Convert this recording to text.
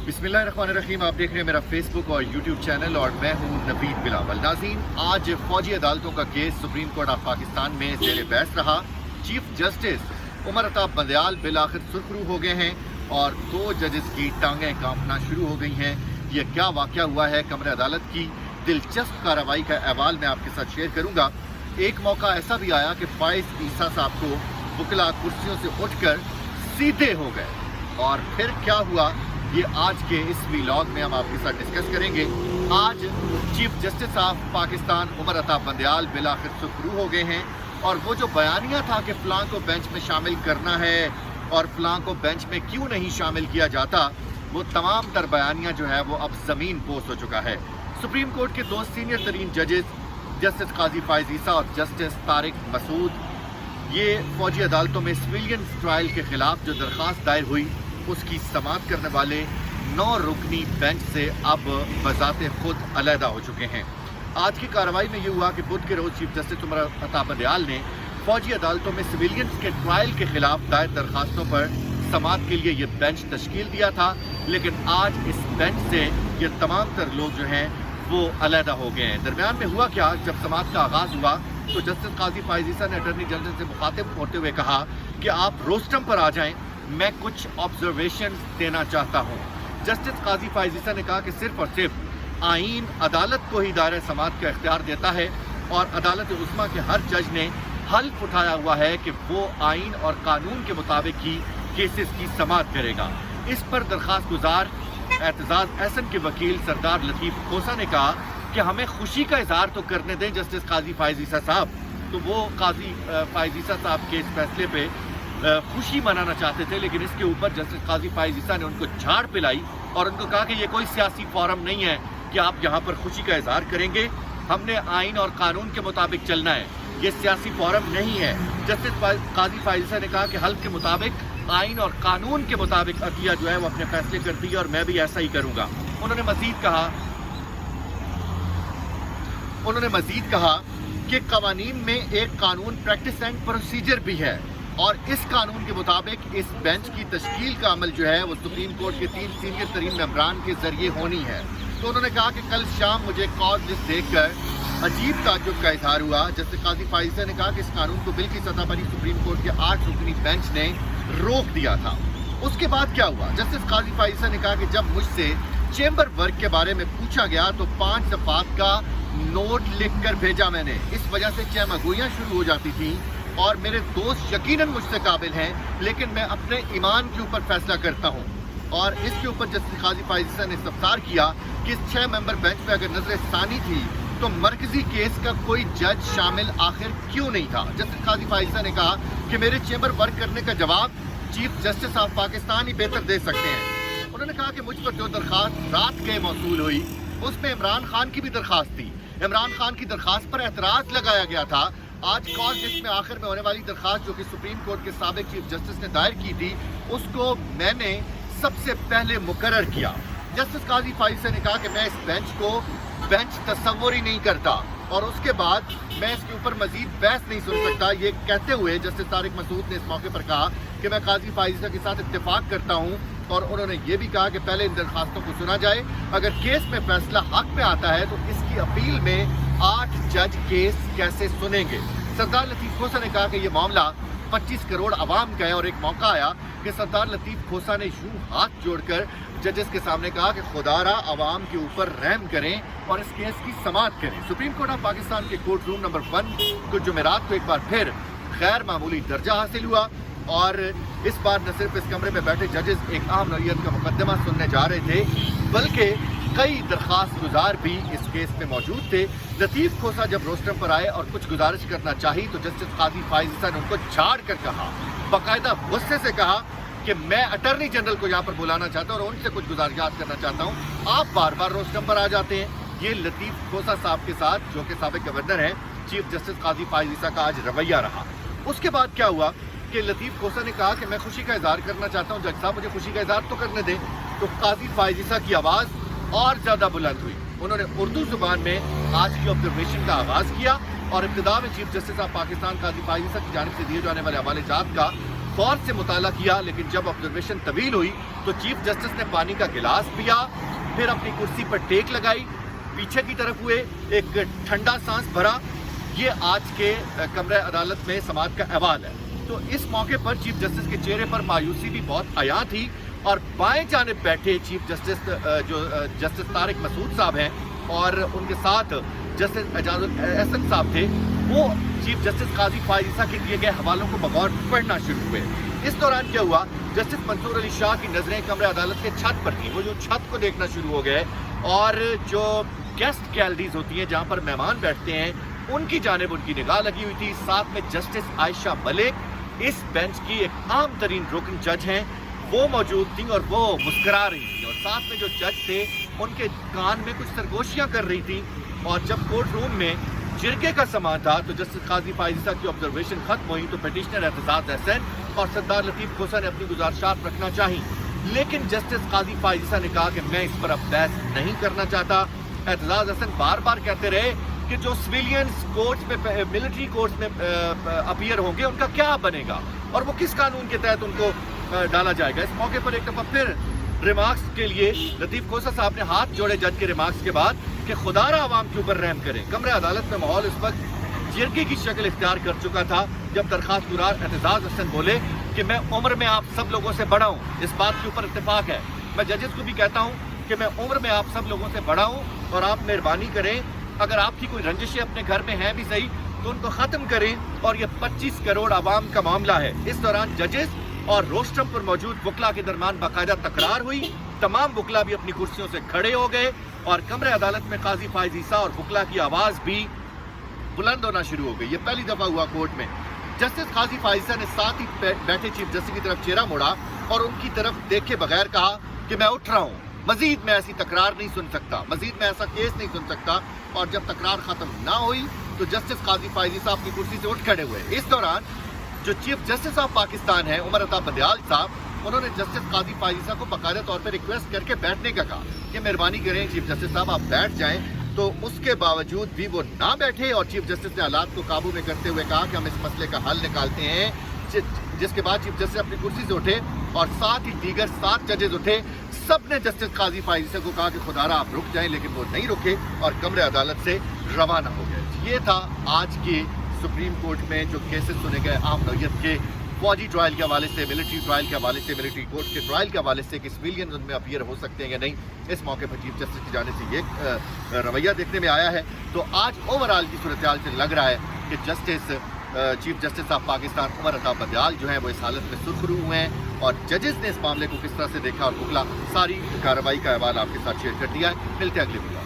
बिस्मिल्लाहिर्रहमानिर्रहीम। आप देख रहे हैं मेरा फेसबुक और यूट्यूब चैनल और मैं हूं नवीद बिलावल। नाज़रीन, आज फौजी अदालतों का case supreme court of Pakistan में ज़ेर बहस रहा। Chief justice Umar Ata Bandial bill आखिर सुर्खरू हो गए हैं और 2 जजेस की टांगें कांपना शुरू हो गई हैं। ये क्या वाक़या हुआ है कमरे अदालत की दिलचस्प कार्रवाई का अहवाल मैं आपके साथ शेयर करूँगा। एक मौका ऐसा भी आया कि फाइज ईसा साहब को वकला कुर्सियों से उठकर सीधे हो गए, और फिर क्या हुआ ये आज के इस व्लॉग में हम आपके साथ डिस्कस करेंगे। आज chief justice of Pakistan Umar Ata Bandial bill आखिर सुर्खरू हो गए हैं, और वो जो बयानिया था कि फ़लाँ को बेंच में शामिल करना है और फ़लाँ को बेंच में क्यों नहीं शामिल किया जाता, वो तमाम तर बयानिया जो है वो अब ज़मीन पोस्ट हो चुका है। सुप्रीम कोर्ट के 2 सीनियर तरीन जजेस जस्टिस काजी फाइज ईसा और जस्टिस तारिक मसूद, ये फौजी अदालतों में सिविलियन ट्रायल के खिलाफ जो दरख्वास्त दायर हुई उसकी समाअत करने वाले 9 रुकनी बेंच से अब बजाते खुद अलहदा हो चुके हैं। आज की कार्रवाई में ये हुआ कि बुध के रोज़ चीफ जस्टिस उमर अता बंदयाल ने फौजी अदालतों में सिविलियंस के ट्रायल के खिलाफ दायर दरखास्तों पर समाअत के लिए ये बेंच तश्कील दिया था, लेकिन आज इस बेंच से ये तमाम तर लोग जो हैं वो अलहदा हो गए हैं। दरमियान में हुआ क्या, जब समाअत का आगाज़ हुआ तो जस्टिस काजी फाइज ईसा ने अटॉर्नी जनरल से मुखातिब होते हुए कहा कि आप रोस्टम पर आ जाएं, मैं कुछ ऑब्जर्वेशन देना चाहता हूँ। जस्टिस काजी फाइज ईसा ने कहा कि सिर्फ और सिर्फ आईन अदालत को ही दायरे समाअत का इख्तियार देता है, और अदालत उस्मा के हर जज ने हल्फ उठाया हुआ है कि वो आईन और कानून के मुताबिक ही केसेस की समाअत करेगा। इस पर दरख्वास्त गुजार एतजाज़ एहसन के वकील सरदार लतीफ़ खोसा ने कहा कि हमें खुशी का इजहार तो करने दें जस्टिस काजी फाइज ईसा साहब। तो वो काजी फाइज ईसा साहब के इस फैसले पे खुशी मनाना चाहते थे, लेकिन इसके ऊपर जस्टिस काजी फाइज ईसा ने उनको झाड़ पिलाई और उनको कहा कि ये कोई सियासी फोरम नहीं है कि आप यहाँ पर खुशी का इजहार करेंगे, हमने आइन और कानून के मुताबिक चलना है, ये सियासी फोरम नहीं है। जस्टिस काजी फाइज ईसा ने कहा कि हल्फ के मुताबिक आइन और कानून के मुताबिक अतिया जो है वो अपने फैसले करती है और मैं भी ऐसा ही करूँगा। उन्होंने मजीद कहा कि कवानीन में एक कानून प्रैक्टिस एंड प्रोसीजर भी है, और इस कानून के मुताबिक इस बेंच की तश्कील का अमल जो है वो सुप्रीम कोर्ट के 3 सीनियर तरीन मेंबरान के जरिए होनी है। तो उन्होंने कहा कि कल शाम मुझे कॉज लिस्ट देखकर अजीब ताज्जुब का इजहार हुआ। जस्टिस काजी फाइज ने कहा कि इस कानून को बिल की सतह पर ही सुप्रीम कोर्ट के 8 रुकनी बेंच ने रोक दिया था। उसके बाद क्या हुआ, जस्टिस काजी फाइज ने कहा कि जब मुझसे चेंबर वर्क के बारे में पूछा गया तो 5 सफ़ात का नोट लिख कर भेजा मैंने। इस वजह से चहमगोइयाँ शुरू हो जाती थी, और मेरे दोस्त यकीनन मुझसे काबिल हैं, लेकिन मैं अपने ईमान के ऊपर फैसला करता हूँ। और इसके ऊपर जस्टिस काजी फाइज ने इस्तफसार किया कि इस 6 मेंबर बेंच पे अगर नजर सानी थी तो मरकजी केस का कोई जज शामिल आखिर क्यों नहीं था। जस्टिस काजी फाइज ने कहा कि मेरे चेंबर वर्क करने का जवाब चीफ जस्टिस ऑफ पाकिस्तान ही बेहतर दे सकते हैं। उन्होंने कहा कि मुझ पर जो दरख्वास्त रात के मौसूल हुई उसमें इमरान खान की भी दरख्वास्त थी। इमरान खान की दरख्वास्त पर एतराज़ लगाया गया था। आज कॉल लिस्ट में आखिर में होने वाली दरख्वास्त जो कि सुप्रीम कोर्ट के साबिक चीफ जस्टिस ने दायर की थी, उसको मैंने सबसे पहले मुकर्रर किया। जस्टिस काजी फाइज ने कहा कि मैं इस बेंच को बेंच तस्वुर ही नहीं करता, और उसके बाद मैं इसके ऊपर मजीद बहस नहीं सुन सकता। ये कहते हुए जस्टिस तारिक मसूद ने इस मौके पर कहा कि मैं काजी फाइज के साथ इत्तेफाक करता हूँ, और उन्होंने ये भी कहा कि पहले इन दरखास्तों को सुना जाए, अगर केस में फैसला हक में आता है तो इसकी अपील में 8 जज केस कैसे सुनेंगे। सरदार लतीफ़ खोसा ने कहा कि ये मामला 25 करोड़ आवाम का है, और एक मौका आया कि सरदार लतीफ़ खोसा ने यूं हाथ जोड़कर जजेस के सामने कहा कि खुदारा आवाम के ऊपर रहम करें और इस केस की समाअत करें। सुप्रीम कोर्ट ऑफ पाकिस्तान के कोर्ट रूम नंबर 1 को जुमेरात को एक बार फिर गैर मामूली दर्जा हासिल हुआ, और इस बार न सिर्फ इस कमरे में बैठे जजेस एक अहम नौइयत का मुकदमा सुनने जा रहे थे, बल्कि कई दरख्वास्त गुजार भी इस केस में मौजूद थे। लतीफ़ खोसा जब रोस्टम पर आए और कुछ गुजारिश करना चाही तो जस्टिस काजी फाइज ईसा ने उनको झाड़ कर कहा, बाकायदा गुस्से से कहा कि मैं अटॉर्नी जनरल को यहाँ पर बुलाना चाहता हूँ और उनसे कुछ गुजारिश करना चाहता हूँ, आप बार बार रोस्टम पर आ जाते हैं। ये लतीफ़ खोसा साहब के साथ, जो कि साबिक गवर्नर हैं, चीफ जस्टिस काजी फाइज ईसा का आज रवैया रहा। उसके बाद क्या हुआ कि लतीफ़ खोसा ने कहा कि मैं खुशी का इजहार करना चाहता हूँ, जज साहब मुझे खुशी का इजहार तो करने दें। तो काजी फाइज ईसा की आवाज़ और ज़्यादा बुलंद हुई। उन्होंने उर्दू ज़ुबान में आज की ऑब्जर्वेशन का आगाज़ किया और इब्तिदा में चीफ जस्टिस ऑफ पाकिस्तान काजी फाइज ईसा की जानिब से दिए जाने वाले हवाले जात का غور سے مطالعہ کیا، لیکن جب آبزرویشن طویل ہوئی تو چیف جسٹس نے پانی کا گلاس پیا، پھر اپنی کرسی پر ٹیک لگائی، پیچھے کی طرف ہوئے، ایک ٹھنڈا سانس بھرا۔ یہ آج کے کمرہ عدالت میں سماعت کا احوال ہے۔ تو اس موقع پر چیف جسٹس کے چہرے پر مایوسی بھی بہت عیاں تھی، اور بائیں جانب بیٹھے چیف جسٹس جو جسٹس طارق مسعود صاحب ہیں اور ان کے ساتھ جسٹس اعجاز الاحسن صاحب تھے، وہ چیف جسٹس قاضی فائز عیسیٰ کے دیے گئے حوالوں کو بغور پڑھنا شروع ہوئے۔ اس دوران کیا ہوا، جسٹس منصور علی شاہ کی نظریں کمرہ عدالت کے چھت پر تھیں، وہ جو چھت کو دیکھنا شروع ہو گئے، اور جو گیسٹ گیلریز ہوتی ہیں جہاں پر مہمان بیٹھتے ہیں ان کی جانب ان کی نگاہ لگی ہوئی تھی۔ ساتھ میں جسٹس عائشہ ملک، اس بینچ کی ایک عام ترین رکن جج ہیں، وہ موجود تھیں اور وہ مسکرا رہی تھیں، اور ساتھ میں جو جج تھے ان کے کان میں کچھ سرگوشیاں کر رہی تھیں۔ اور جب کورٹ روم میں جرگے کا سماں تھا تو جسٹس قاضی فائز عیسیٰ کی آبزرویشن ختم ہوئی تو پیٹیشنر اعتزاز احسن اور سردار لطیف کھوسہ نے اپنی گزارشات رکھنا چاہی، لیکن جسٹس قاضی فائز عیسیٰ نے کہا کہ میں اس پر اب بحث نہیں کرنا چاہتا۔ اعتزاز احسن بار بار کہتے رہے کہ جو سویلینز کورٹس میں ملٹری کورٹس میں اپیئر ہوں گے ان کا کیا بنے گا اور وہ کس قانون کے تحت ان کو ڈالا جائے گا۔ اس موقع پر ایک دفعہ پھر ریمارکس کے لیے لطیف کھوسہ صاحب نے ہاتھ جوڑے جج کے ریمارکس کے بعد کہ خدا را عوام کے اوپر رحم کریں۔ کمرہ عدالت میں ماحول اس وقت جرگے کی شکل اختیار کر چکا تھا جب درخواست گزار اعتزاز احسن بولے کہ میں عمر میں آپ سب لوگوں سے بڑا ہوں، اس بات کے اوپر اتفاق ہے۔ میں ججز کو بھی کہتا ہوں کہ میں عمر میں آپ سب لوگوں سے بڑا ہوں، اور آپ مہربانی کریں اگر آپ کی کوئی رنجشیں اپنے گھر میں ہیں بھی صحیح تو ان کو ختم کریں، اور یہ 25 کروڑ عوام کا معاملہ ہے۔ اس دوران ججز اور روسٹرم پر موجود وکلا کے درمیان باقاعدہ تکرار ہوئی، تمام وکلا بھی اپنی کرسیوں سے کھڑے ہو گئے، اور کمرہ عدالت میں قاضی فائز عیسیٰ اور وکلا کی آواز بھی بلند ہونا شروع ہو گئی۔ یہ پہلی دفعہ ہوا کورٹ میں۔ جسٹس قاضی فائز عیسیٰ نے ساتھ ہی بیٹھے چیف جسٹس کی طرف چہرہ موڑا اور ان کی طرف دیکھے بغیر کہا کہ میں اٹھ رہا ہوں، مزید میں ایسی تکرار نہیں سن سکتا، مزید میں ایسا کیس نہیں سن سکتا۔ اور جب تکرار ختم نہ ہوئی تو جسٹس قاضی فائز عیسیٰ اپنی کرسی سے اٹھ کھڑے ہوئے۔ اس دوران جو چیف جسٹس آف پاکستان ہیں عمر عطا بدیال صاحب، انہوں نے جسٹس قاضی فائز عیسیٰ کو باقاعدہ طور پر ریکویسٹ کر کے بیٹھنے کا کہا کہ مہربانی کریں چیف جسٹس صاحب آپ بیٹھ جائیں، تو اس کے باوجود بھی وہ نہ بیٹھے، اور چیف جسٹس نے حالات کو قابو میں کرتے ہوئے کہا کہ ہم اس مسئلے کا حل نکالتے ہیں، جس کے بعد چیف جسٹس اپنی کرسی سے اٹھے اور ساتھ ہی دیگر 7 ججز اٹھے۔ سب نے جسٹس قاضی فائز عیسیٰ کو کہا کہ خدا را آپ رک جائیں، لیکن وہ نہیں رکے اور کمرہ عدالت سے روانہ ہو گئے۔ یہ تھا آج کے سپریم کورٹ میں جو کیسز سنے گئے عام نوعیت کے، فوجی ٹرائل کے حوالے سے، ملٹری ٹرائل کے حوالے سے، ملٹری کورٹ کے ٹرائل کے حوالے سے کہ سویلین ان میں اپیئر ہو سکتے ہیں یا نہیں۔ اس موقع پر چیف جسٹس کی جانب سے یہ رویہ دیکھنے میں آیا ہے۔ تو آج اوورآل کی صورتحال سے لگ رہا ہے کہ chief justice of Pakistan Umar Ata بدیال جو ہیں وہ اس حالت میں سرخرو ہوئے ہیں، اور ججز نے اس معاملے کو کس طرح سے دیکھا اور وکلا ساری کارروائی کا احوال آپ کے ساتھ شیئر کر دیا ہے۔ ملتے ہیں اگلے ویڈیو۔